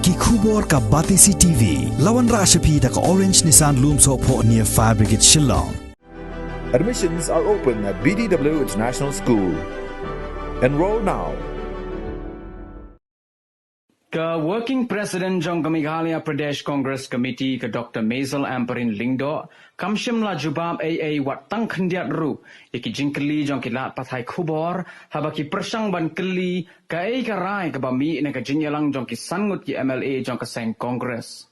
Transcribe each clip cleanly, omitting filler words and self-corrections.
Ki Khubor ka Batisi TV. Lawan Rashapi da ka Orange Nissan Lumso po near Fire Brigade Shillong. Admissions are open at BDW International School. Enroll now. Ka Working President Jong Meghalaya Pradesh Congress Committee ka Dr. Maisel Ampareen Lingdo kamshim la Jubab AA wat tang khandiat ru iki Jingkylli jong kilat pathai Khubor habaki persang ban keli ka ka rai ka bami na ka jinyalang jong ki sangut ki MLA jong ka seng Congress.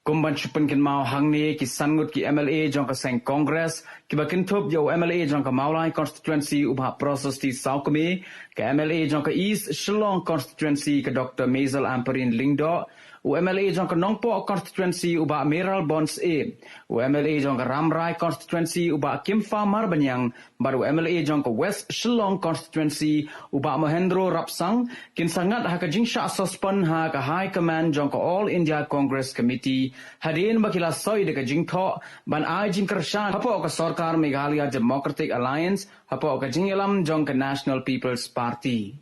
Kumban chupan kin mau hang ni ki sangut ki MLA jong ka seng Congress ki bakin thup yo MLA jong ka Maulai constituency ubha process ti Saukme ka MLA jong ka East Shillong constituency ka Dr. Maisel Ampareen Lingdo u MLA jong ka Nongthoh constituency ubha Meral Bonds A u MLA jong ka Ramrai constituency ubha Kimfa Marbanyang baru MLA jong ka West Shillong constituency ubha Mahendro Rapsang kin sangat ha ka jingsha suspend ha ka High Command jong ka All India Congress Committee hadin bakila soi de ka Nongthoh ban ai jing kershan hapo ka Sarkar Meghalaya Democratic Alliance hapo ka jingelam jong ka National People's Party.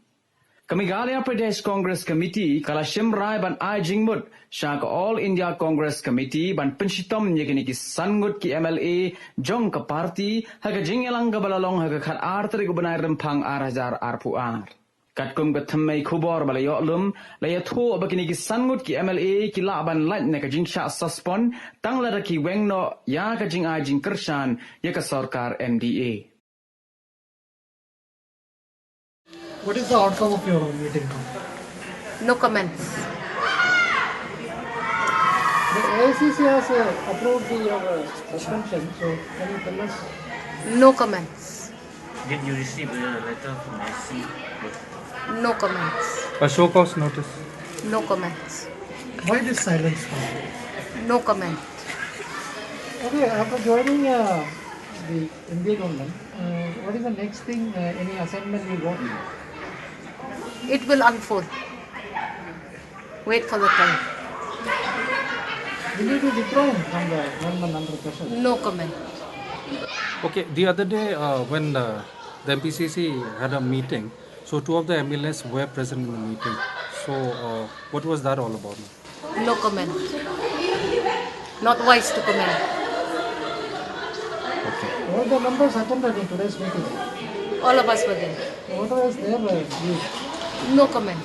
Meghalaya Pradesh Congress Committee kala Shimrai ban ai jingmut sha ka All India Congress Committee ban penshitom nyekini ki sangut ki MLA jong ka party ha ka jingelang ka balalong ha ka khat artri ko banai rempang arhajar arpuar. Katkum ka thammai Khubor balayo lum laya thu bakini ki sangut ki MLA ki la ban lat na ka jingsha suspend tang la ki wengno ya ka jing ai jing kershan ya ka Sarkar MDA. What is the outcome of your meeting? No comments. The AICC has approved your suspension, so can you tell us? No comments. Did you receive a letter from IC? No comments. A show cause notice. No comments. Why this silence now? No comment. Okay, after joining the India government, what is the next thing, any assignment you got? It will unfold. Wait for the time. Will you be withdrawn from the government under pressure? No comment. Okay, the other day when the MPCC had a meeting, so two of the MLAs were present in the meeting. So what was that all about? No comment. Not wise to comment. Okay. All the members attended in today's meeting. All of us were there. What was their view? No comment.